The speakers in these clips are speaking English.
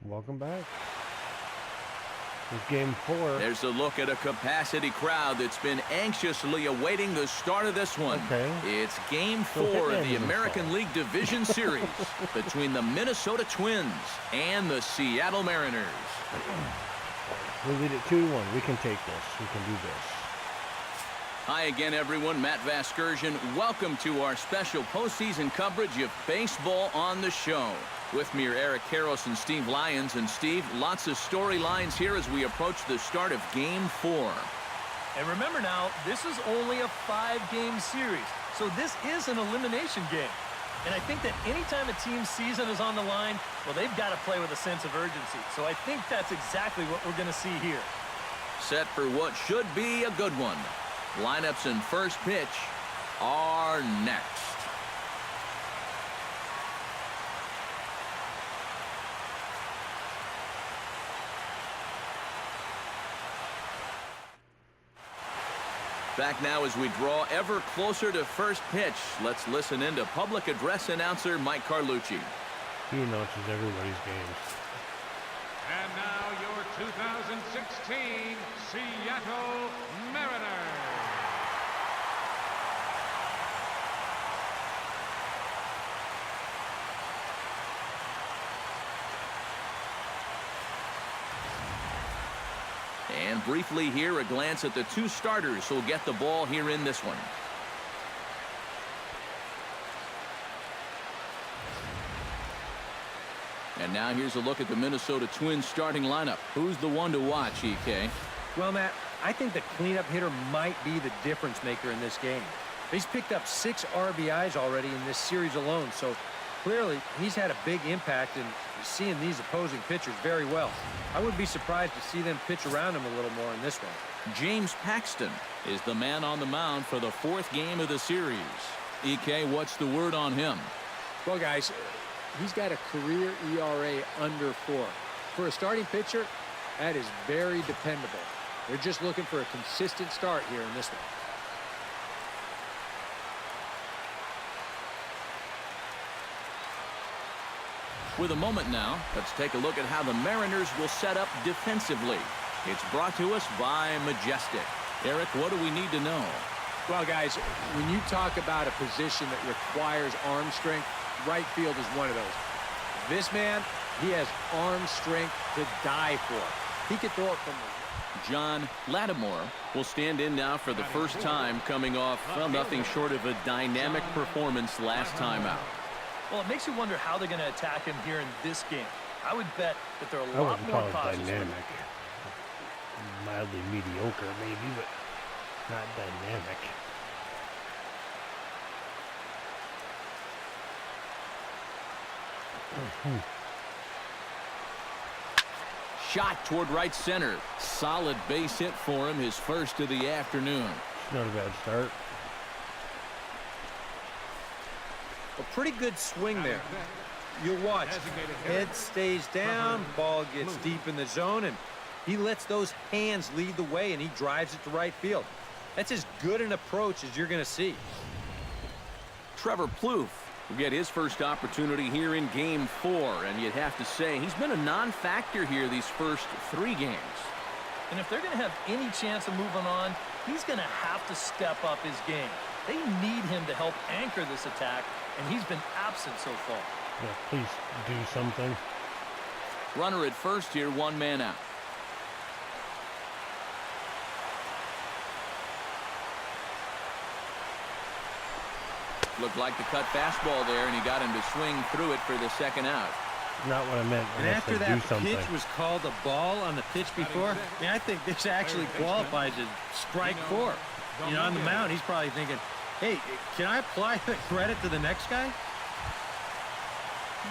Welcome back. It's game 4. There's a look at a capacity crowd that's been anxiously awaiting the start of this one. Okay. It's game 4 of the American League Division Series between the Minnesota Twins and the Seattle Mariners. We lead it 2-1. We can take this. We can do this. Hi again, everyone. Matt Vasgersian. Welcome to our special postseason coverage of baseball on the show. With me are Eric Karros and Steve Lyons. And Steve, lots of storylines here as we approach the start of Game 4. And remember now, this is only a 5-game series, so this is an elimination game. And I think that anytime a team's season is on the line, well, they've got to play with a sense of urgency. So I think that's exactly what we're going to see here. Set for what should be a good one. Lineups and first pitch are next. Back now as we draw ever closer to first pitch. Let's listen in to public address announcer Mike Carlucci. He announces everybody's games. And now your 2016 Seattle Mariners. And briefly here, a glance at the two starters who'll get the ball here in this one. And now here's a look at the Minnesota Twins starting lineup. Who's the one to watch, EK? Well, Matt, I think the cleanup hitter might be the difference maker in this game. He's picked up 6 RBIs already in this series alone, so clearly he's had a big impact in seeing these opposing pitchers very well. I would be surprised to see them pitch around him a little more in this one. James Paxton is the man on the mound for the 4th game of the series. EK, what's the word on him? Well, guys, he's got a career ERA under 4. For a starting pitcher, that is very dependable. They're just looking for a consistent start here in this one. With a moment now, let's take a look at how the Mariners will set up defensively. It's brought to us by Majestic. Eric, what do we need to know? Well, guys, when you talk about a position that requires arm strength, right field is one of those. This man, he has arm strength to die for. He can throw it from the... John Lattimore will stand in now for the first time, coming off, well, nothing short of a dynamic performance last time out. Well, it makes you wonder how they're going to attack him here in this game. I would bet that they're a I lot wouldn't more call it cautious. dynamic. Mildly mediocre, maybe, but not dynamic. Shot toward right center. Solid base hit for him, his first of the afternoon. Not a bad start. A pretty good swing there. You'll watch. Head stays down, ball gets deep in the zone, and he lets those hands lead the way, and he drives it to right field. That's as good an approach as you're going to see. Trevor Plouffe will get his first opportunity here in Game 4, and you'd have to say he's been a non-factor here these first 3 games. And if they're going to have any chance of moving on, he's going to have to step up his game. They need him to help anchor this attack, and he's been absent so far. Yeah, please do something. Runner at first here, 1 man out. Looked like the cut fastball there, and he got him to swing through it for the second out. Not what I meant. And after that pitch was called a ball on the pitch before, I mean, I think this actually qualifies as strike 4. You know, on the mound, he's probably thinking, hey, can I apply the credit to the next guy?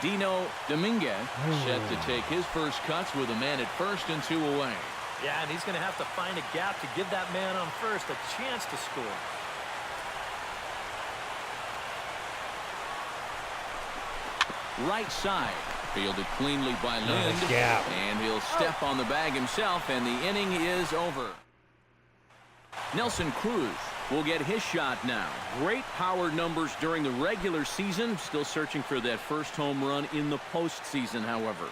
Dino Dominguez set to take his first cuts with a man at first and 2 away. Yeah, and he's going to have to find a gap to give that man on first a chance to score. Right side, fielded cleanly by Lind, and he'll step on the bag himself, and the inning is over. Nelson Cruz will get his shot now. Great power numbers during the regular season. Still searching for that first home run in the postseason, however.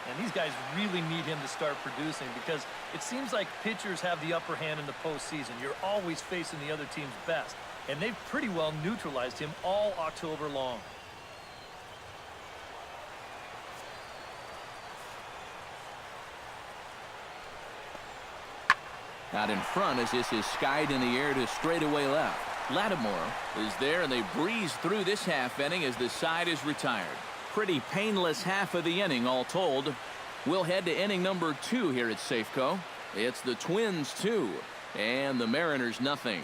And these guys really need him to start producing because it seems like pitchers have the upper hand in the postseason. You're always facing the other team's best. And they've pretty well neutralized him all October long. Out in front as this is skied in the air to straightaway left. Lattimore is there, and they breeze through this half inning as the side is retired. Pretty painless half of the inning all told. We'll head to inning number 2 here at Safeco. It's the Twins 2 and the Mariners nothing.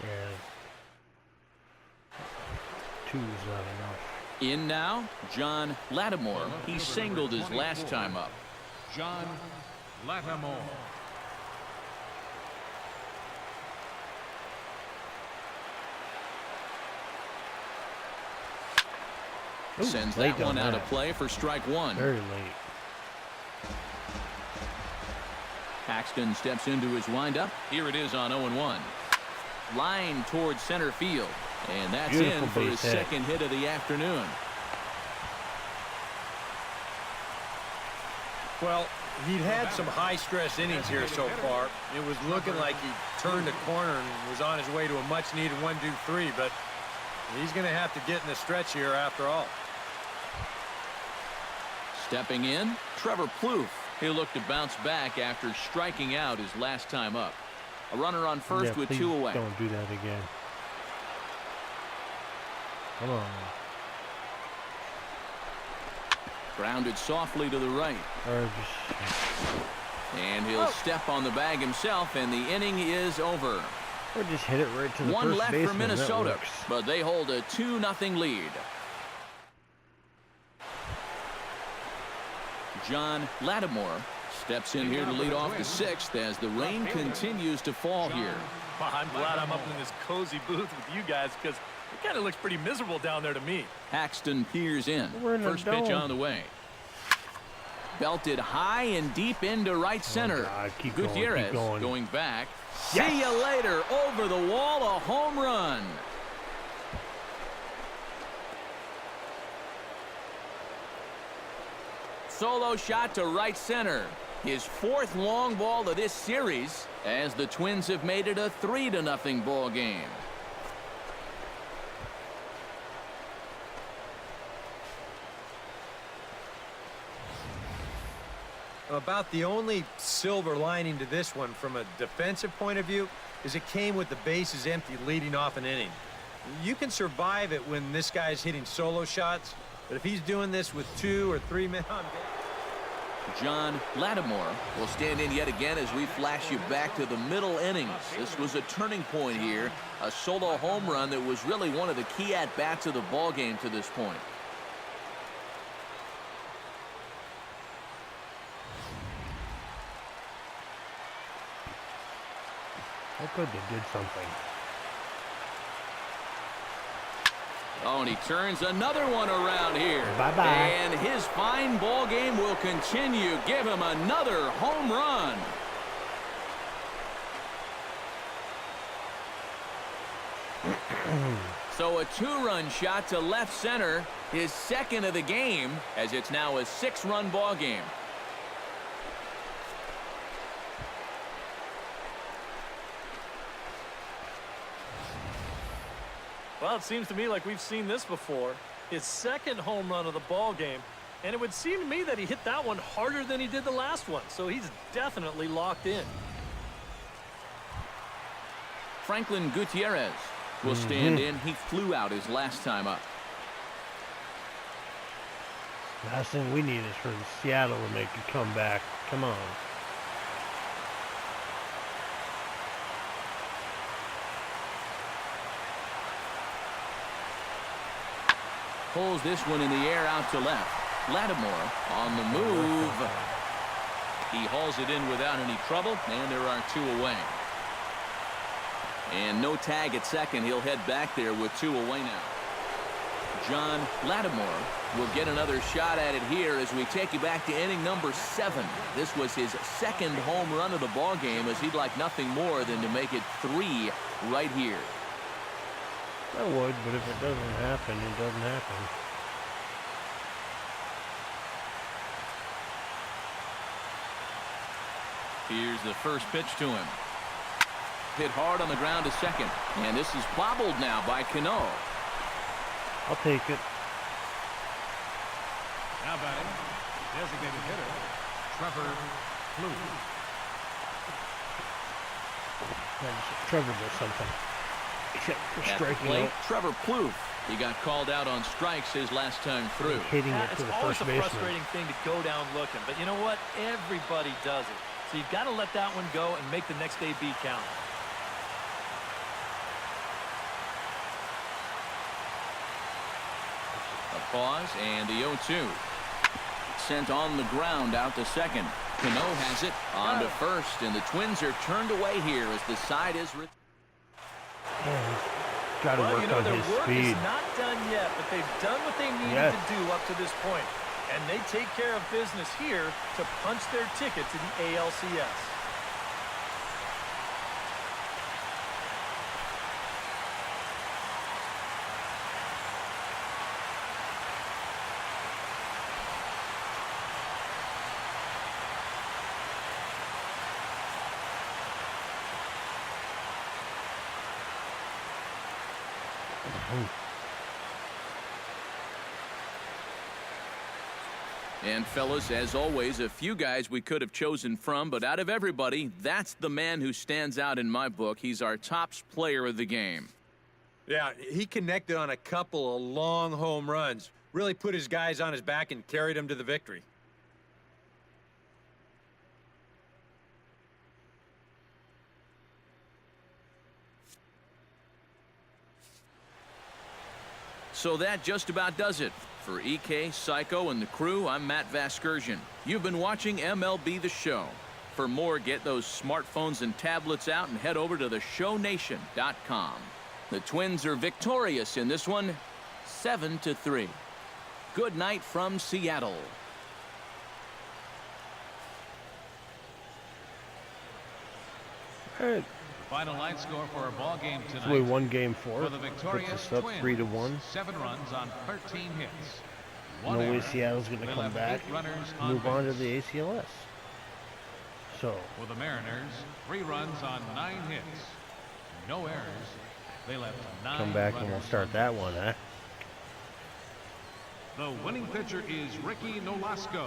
Yeah. 2's not enough. In now, John Lattimore. He singled his last time up. John Lattimore. Ooh, Sends late that one on out that. of play for strike 1. Very late. Paxton steps into his windup. Here it is on 0-1. Line towards center field. And that's Beautiful in for his base hit. second hit of the afternoon. Well, he'd had some high-stress innings here so far. It was looking like he turned the corner and was on his way to a much-needed 1-2-3, but he's going to have to get in the stretch here after all. Stepping in, Trevor Plouffe. He'll look to bounce back after striking out his last time up. A runner on first Yeah, with please 2 away. Don't do that again. Come on. Grounded softly to the right. Or just, And he'll step on the bag himself, and the inning is over. or just hit it right to the One first left baseman. for That Minnesota, works. but they hold a 2-0 lead. John Lattimore steps in here to lead off the 6th as the rain continues to fall here. Well, I'm glad I'm up in this cozy booth with you guys because it kind of looks pretty miserable down there to me. Paxton peers in. We're in the First pitch dome. on the way. Belted high and deep into right center. God, keep going, keep Gutierrez going. back. Yes. See you later. Over the wall, a home run. Solo shot to right center. His 4th long ball of this series as the Twins have made it a 3-0 ball game. About the only silver lining to this one from a defensive point of view is it came with the bases empty leading off an inning. You can survive it when this guy's hitting solo shots, but if he's doing this with 2 or 3 men on base. John Lattimore will stand in yet again as we flash you back to the middle innings. This was a turning point here, a solo home run that was really one of the key at-bats of the ball game to this point. How good they did something. Oh, and he turns another one around here. Bye-bye. And his fine ball game will continue. Give him another home run. So a 2-run shot to left center, his 2nd of the game, as it's now a 6-run ball game. Well, it seems to me like we've seen this before. His 2nd home run of the ball game, and it would seem to me that he hit that one harder than he did the last one, so he's definitely locked in. Franklin Gutierrez will stand in. He flew out his last time up. Last thing we need is for Seattle to make a comeback. Come on. Pulls this one in the air out to left. Lattimore on the move. He hauls it in without any trouble, and there are 2 away. And no tag at second. He'll head back there with 2 away now. John Lattimore will get another shot at it here as we take you back to inning number 7. This was his 2nd home run of the ball game, as he'd like nothing more than to make it 3 right here. I would, but if it doesn't happen, it doesn't happen. Here's the first pitch to him. Hit hard on the ground to second. And this is bobbled now by Cano. I'll take it. Now batting, designated hitter, Trevor Plouffe. Trevor does something. Except for At the striking plate, out. Trevor Plouffe. He got called out on strikes his last time through. Hitting it It's to the always first a baseman. frustrating thing to go down looking, but you know what? Everybody does it. So you've got to let that one go and make the next AB count. A pause and the 0-2. Sent on the ground out to second. Cano has it on to first, and the Twins are turned away here as the side is. Got to Well, work you know, on their his work speed. is not done yet, but they've done what they needed Yes. to do up to this point. And they take care of business here to punch their ticket to the ALCS. And fellas, as always, a few guys we could have chosen from, but out of everybody, that's the man who stands out in my book. He's our top player of the game. Yeah, he connected on a couple of long home runs. Really put his guys on his back and carried them to the victory. So that just about does it. For EK, Psycho, and the crew, I'm Matt Vasgersian. You've been watching MLB The Show. For more, get those smartphones and tablets out and head over to theshownation.com. The Twins are victorious in this one, 7-3. Good night from Seattle. All right. Final line score for our ball game tonight. So we won game 4. For the Puts victorious us up Twins, 3-1. 7 runs on 13 hits. No One way error. Seattle's going to They come left back. 8 runners Move on to base. the ACLS. So For the Mariners, 3 runs on 9 hits. No errors. They left 9 come back and we'll runners start on that base. one, huh? The winning pitcher is Ricky Nolasco.